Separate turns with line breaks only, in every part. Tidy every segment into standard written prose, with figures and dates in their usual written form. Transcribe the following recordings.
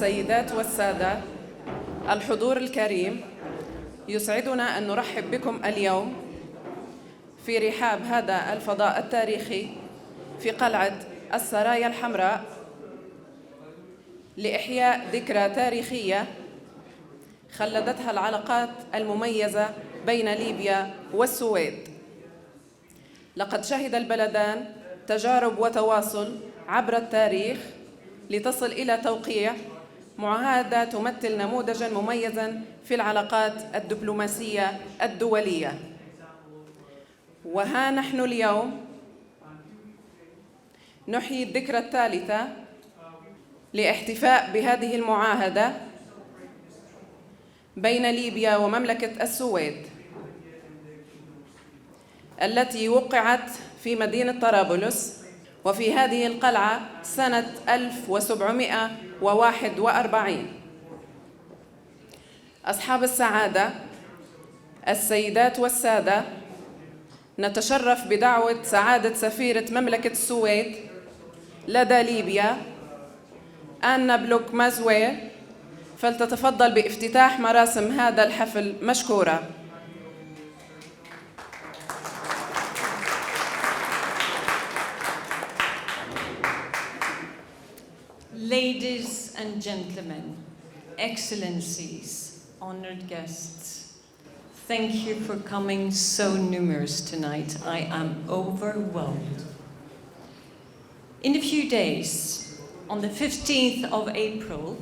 السيدات والسادة، الحضور الكريم، يسعدنا أن نرحب بكم اليوم في رحاب هذا الفضاء التاريخي في قلعة السرايا الحمراء لإحياء ذكرى تاريخية خلدتها العلاقات المميزة بين ليبيا والسويد. لقد شهد البلدان تجارب وتواصل عبر التاريخ لتصل إلى توقيع معاهدة تمثل نموذجاً مميزاً في العلاقات الدبلوماسية الدولية. وها نحن اليوم نحيي الذكرى الثالثة لاحتفاء بهذه المعاهدة بين ليبيا ومملكة السويد التي وقعت في مدينة طرابلس وفي هذه القلعة سنة 1741. أصحاب السعادة، السيدات والسادة، نتشرف بدعوة سعادة سفيرة مملكة السويد لدى ليبيا آنا بلوك مازويل، فلتتفضل بافتتاح مراسم هذا الحفل مشكورة.
Ladies and gentlemen, excellencies, honored guests, thank you for coming so numerous tonight. I am overwhelmed. In a few days, on the 15th of April,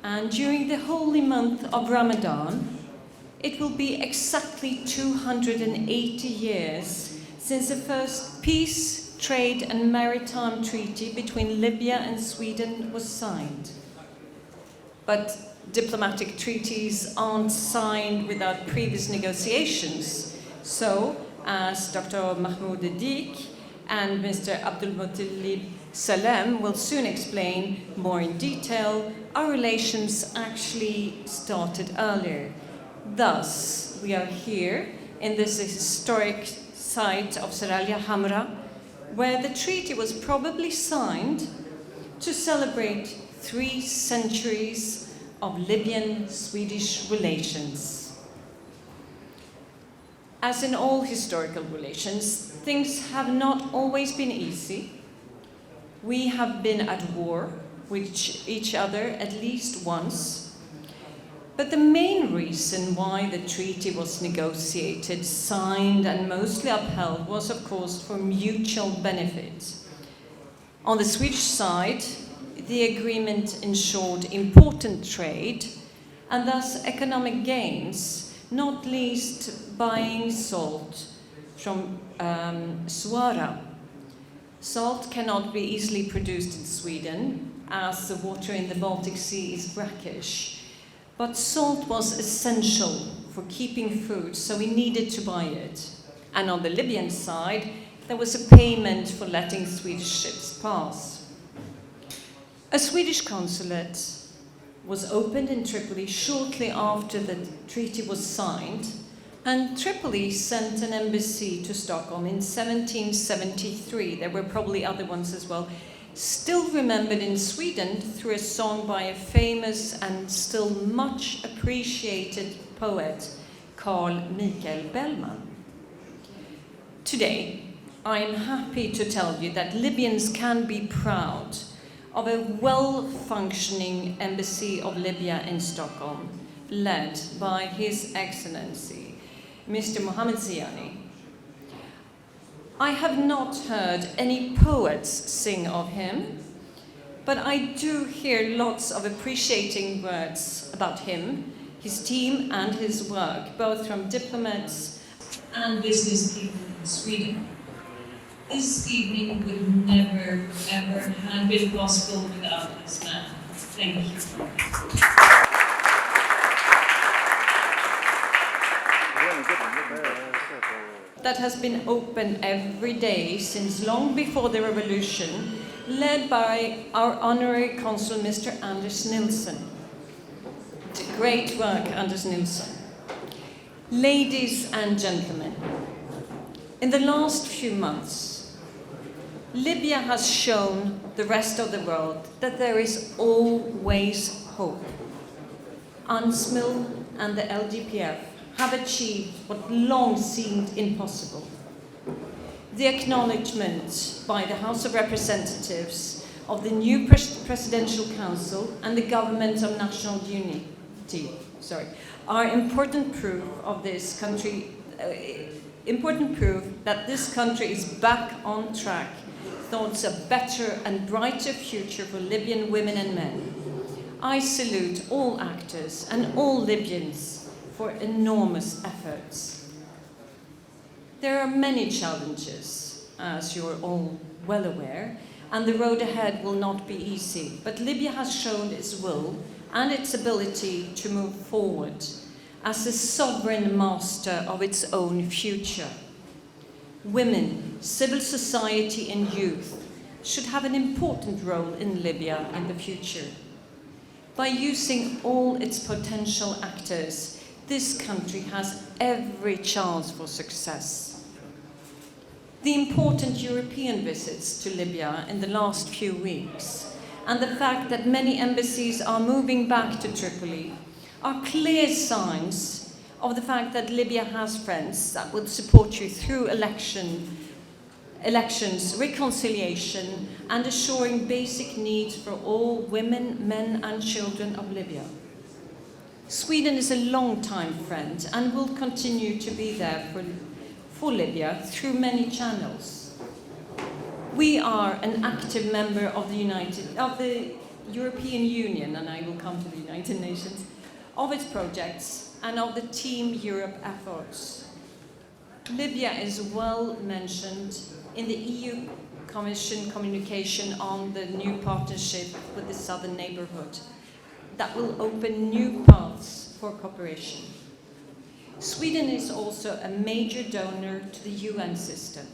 and during the holy month of Ramadan, it will be exactly 280 years since the first peace, trade and maritime treaty between Libya and Sweden was signed. But diplomatic treaties aren't signed without previous negotiations. So, as Dr. Mahmoud Dik and Mr. Abdulmutallib Salem will soon explain more in detail, our relations actually started earlier. Thus, we are here in this historic site of Saralia Hamra, where the treaty was probably signed to celebrate 3 centuries of Libyan-Swedish relations. As in all historical relations, things have not always been easy. We have been at war with each other at least once. But the main reason why the treaty was negotiated, signed, and mostly upheld was, of course, for mutual benefit. On the Swedish side, the agreement ensured important trade and thus economic gains, not least buying salt from Suara. Salt cannot be easily produced in Sweden, as the water in the Baltic Sea is brackish. But salt was essential for keeping food, so we needed to buy it. And on the Libyan side, there was a payment for letting Swedish ships pass. A Swedish consulate was opened in Tripoli shortly after the treaty was signed, and Tripoli sent an embassy to Stockholm in 1773. There were probably other ones as well, still remembered in Sweden through a song by a famous and still much appreciated poet, Carl Michael Bellman. Today, I am happy to tell you that Libyans can be proud of a well-functioning embassy of Libya in Stockholm, led by His Excellency, Mr. Mohammed Ziani. I have not heard any poets sing of him, but I do hear lots of appreciating words about him, his team and his work, both from diplomats and business people in Sweden. This evening would never, ever have been possible without this man. Thank you. That has been open every day since long before the revolution, led by our honorary consul, Mr. Anders Nilsson. Great work, Anders Nilsson. Ladies and gentlemen, in the last few months, Libya has shown the rest of the world that there is always hope. UNSMIL and the LDPF have achieved what long seemed impossible. The acknowledgement by the House of Representatives of the new Presidential Council and the Government of National Unity are important proof of this country, important proof that this country is back on track towards a better and brighter future for Libyan women and men. I salute all actors and all Libyans for enormous efforts. There are many challenges, as you're all well aware, and the road ahead will not be easy, but Libya has shown its will and its ability to move forward as a sovereign master of its own future. Women, civil society and youth should have an important role in Libya in the future. By using all its potential actors, this country has every chance for success. The important European visits to Libya in the last few weeks and the fact that many embassies are moving back to Tripoli are clear signs of the fact that Libya has friends that will support you through elections, reconciliation, and assuring basic needs for all women, men, and children of Libya. Sweden is a long-time friend and will continue to be there for Libya through many channels. We are an active member of the European Union, and I will come to the United Nations, of its projects and of the Team Europe efforts. Libya is well mentioned in the EU Commission communication on the new partnership with the southern neighborhood that will open new paths for cooperation. Sweden is also a major donor to the UN system,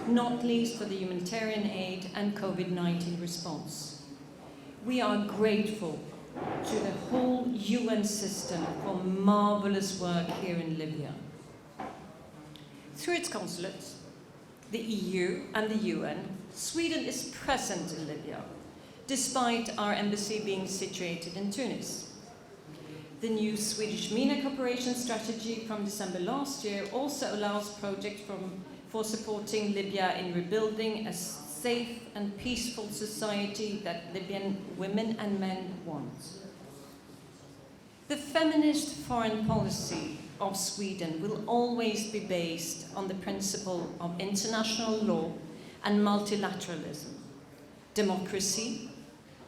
not least for the humanitarian aid and COVID-19 response. We are grateful to the whole UN system for marvelous work here in Libya. Through its consulates, the EU and the UN, Sweden is present in Libya, despite our embassy being situated in Tunis. The new Swedish MENA cooperation strategy from December last year also allows projects for supporting Libya in rebuilding a safe and peaceful society that Libyan women and men want. The feminist foreign policy of Sweden will always be based on the principle of international law and multilateralism, democracy,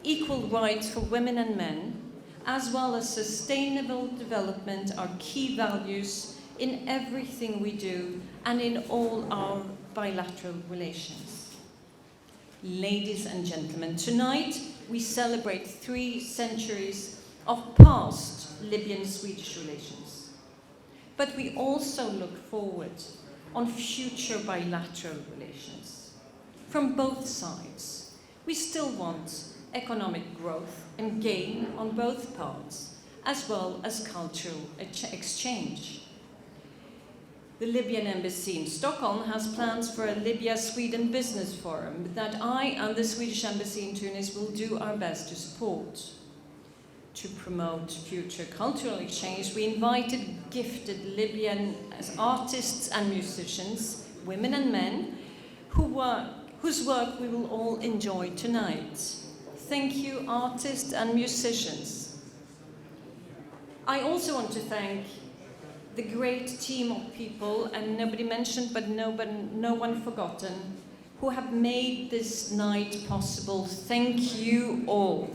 equal rights for women and men, as well as sustainable development are key values in everything we do and in all our bilateral relations. Ladies and gentlemen, tonight we celebrate 3 centuries of past Libyan-Swedish relations. But we also look forward on future bilateral relations. From both sides, we still want economic growth and gain on both parts, as well as cultural exchange. The Libyan embassy in Stockholm has plans for a Libya-Sweden business forum that I and the Swedish embassy in Tunis will do our best to support. To promote future cultural exchange, we invited gifted Libyan artists and musicians, women and men, whose work we will all enjoy tonight. Thank you, artists and musicians. I also want to thank the great team of people, and nobody mentioned, but no one forgotten, who have made this night possible. Thank you all,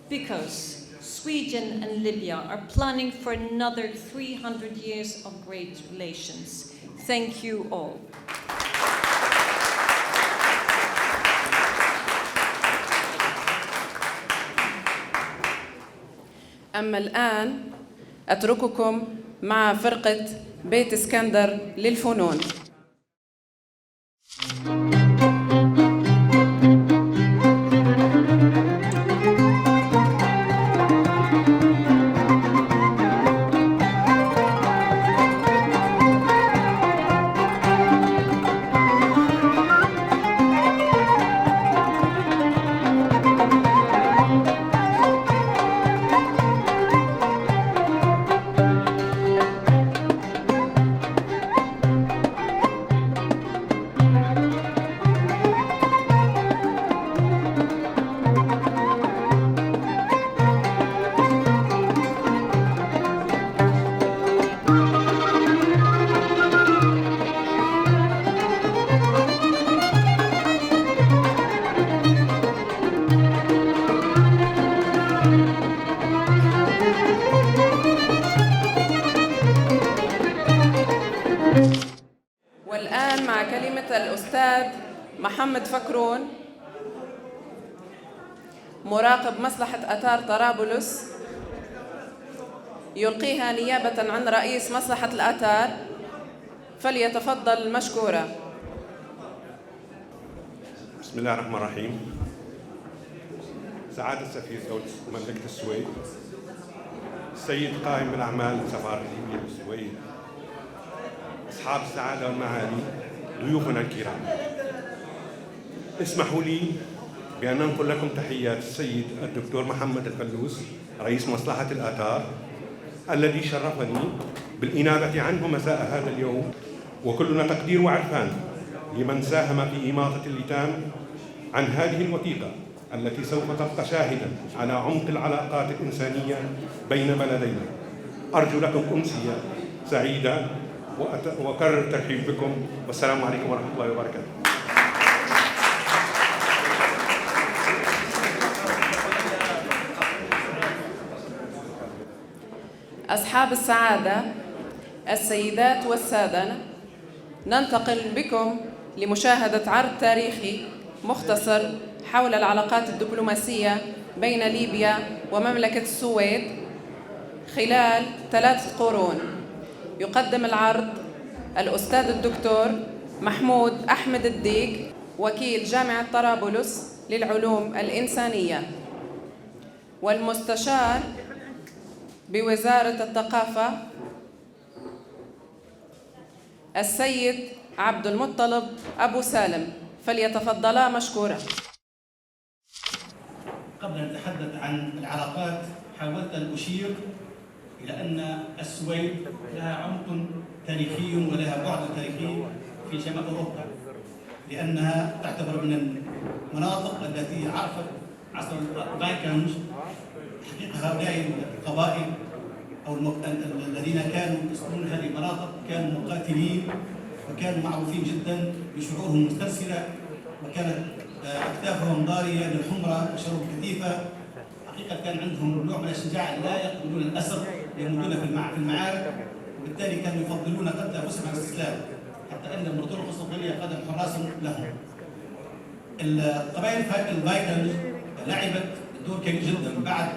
because Sweden and Libya are planning for another 300 years of great relations. Thank you all.
أما الآن أترككم مع فرقة بيت اسكندر للفنون. الأستاذ محمد فكرون مراقب مصلحة آثار طرابلس يلقيها نيابة عن رئيس مصلحة الآثار، فليتفضل مشكورا.
بسم الله الرحمن الرحيم. سعادة سفير دولة مملكة السويد، السيد قائم بالأعمال سفارة ليبيا بالسويد، أصحاب السعادة والمعالي، ضيوفنا الكرام، اسمحوا لي بأن ننقل لكم تحيات السيد الدكتور محمد الفلوس رئيس مصلحة الآثار الذي شرفني بالإنابة عنه مساء هذا اليوم، وكلنا تقدير وعرفان لمن ساهم في إماطة اللتام عن هذه الوثيقة التي سوف تبقى شاهدا على عمق العلاقات الإنسانية بين بلدينا. أرجو لكم أمسية سعيدة وأكرر الترحيب بكم، والسلام عليكم ورحمة الله وبركاته.
أصحاب السعادة، السيدات والسادة، ننتقل بكم لمشاهدة عرض تاريخي مختصر حول العلاقات الدبلوماسية بين ليبيا ومملكة السويد خلال 3 قرون. يقدم العرض الأستاذ الدكتور محمود أحمد الديك، وكيل جامعة طرابلس للعلوم الإنسانية، والمستشار بوزارة الثقافة السيد عبد المطلب أبو سالم، فليتفضلا مشكورا.
قبل أن أتحدث عن العلاقات حاولت أن أشير إلى أن السويد لها عمق تاريخي ولها بعد تاريخي في شمال أوروبا، لأنها تعتبر من المناطق التي عرفت عصر الفايكنج. حقيقة هؤلاء القبائل أو الذين كانوا يسكنون هذه المناطق كانوا مقاتلين، وكانوا معروفين جدا بشعورهم المسترسلة، وكانت أكتافهم ضارية للحمرة وشرب كثيفة. حقيقة كان عندهم نوع من الشجاعة، لا يقبلون الأسر، يموتون في المعارك، وبالتالي كانوا يفضلون قتل أنفسهم على الاستسلام، حتى أن الإمبراطور القسطنطينية قدم حراس لهم. القبائل الفايكنج لعبت دور كبير جدا بعد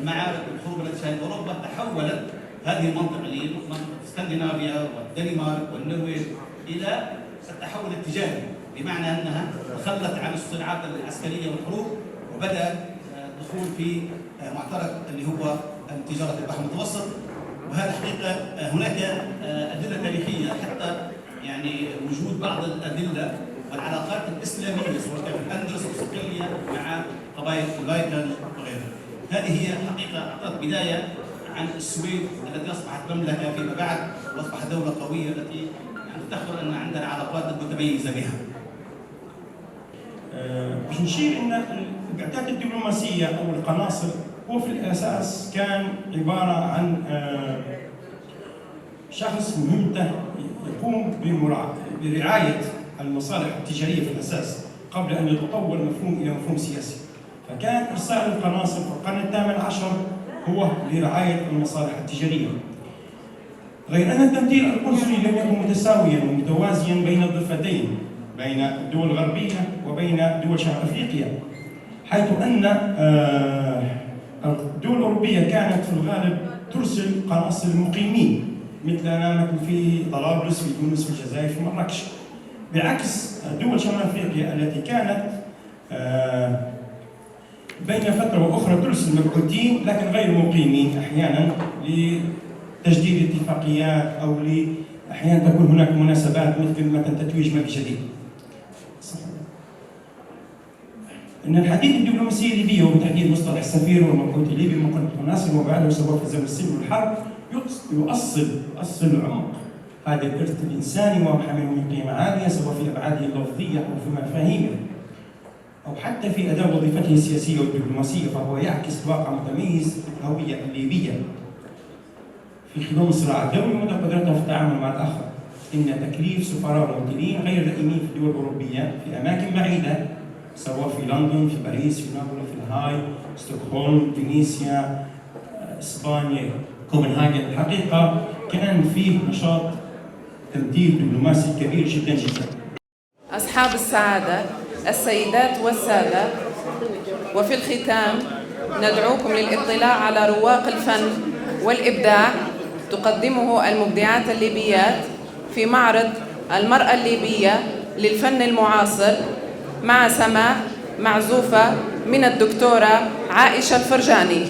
المعارك والحروب التي شهدت أوروبا. تحولت هذه المنطقة اللي هي منطقة اسكندنافيا والدنمارك والنرويج إلى التحول التجاري، بمعنى أنها تخلت عن الصناعات العسكرية والحروب، وبدأ الدخول في معترك اللي هو تجارة البحر المتوسط. وهذا حقيقة هناك أدلة تاريخية، حتى يعني وجود بعض الأدلة والعلاقات الإسلامية سواء كان في الأندلس أو صقلية مع قبائل الفايكنج وغيرها. هذه هي حقيقة أعطت بداية عن السويد التي أصبحت مملكة فيما بعد، وأصبحت دولة قوية التي تفتخر أن عندنا علاقات متميزة بها.
باش نشير ان البعثات الدبلوماسيه او القناصل هو في الاساس كان عباره عن شخص مهمته يقوم برعايه المصالح التجاريه في الاساس قبل ان يتطور مفهوم الى مفهوم سياسي. فكان ارسال القناصل في القرن الثامن عشر هو لرعايه المصالح التجاريه. غير ان التمثيل القنصلي لم يكن متساويا ومتوازيا بين الضفتين، بين الدول الغربية وبين دول شرق أفريقيا، حيث أن الدول الأوروبية كانت في الغالب ترسل قناصل مقيمين مثلنا، مثل في طرابلس، في تونس، في الجزائر، في مراكش، بعكس دول شمال أفريقيا التي كانت بين فترة وأخرى ترسل مبعوثين لكن غير مقيمين أحيانا لتجديد اتفاقيات أو أحيانا تكون هناك مناسبات مثل تتويج ملك جديد. ان الحديث الدبلوماسي الليبي وبتحديد مصطلح السفير والمبعوث الليبي من قبل القناصل وبعده سواء في زمن السلم والحرب يؤصل عمق هذا الارث الانساني وحامله من قيمه عاليه سواء في ابعاده اللفظيه او في مفاهيمه او حتى في اداء وظيفته السياسيه والدبلوماسيه، فهو يعكس واقع متميز الهويه الليبيه في خضم الصراع الدولي ومدى قدرتها في التعامل مع الاخر. ان تكليف سفراء وممثلين غير دائمين في الدول الاوروبيه في اماكن بعيده سواء في لندن، في باريس، في نابولي، في الهاي، ستوكهولم، فينيسيا، اسبانيا، كوبنهاجن، الحقيقه كان فيه نشاط تمثيل دبلوماسي كبير جدا جدا.
أصحاب السعادة، السيدات والسادة، وفي الختام ندعوكم للاطلاع على رواق الفن والإبداع تقدمه المبدعات الليبيات في معرض المرأة الليبية للفن المعاصر مع سماع معزوفة من الدكتورة عائشة الفرجاني.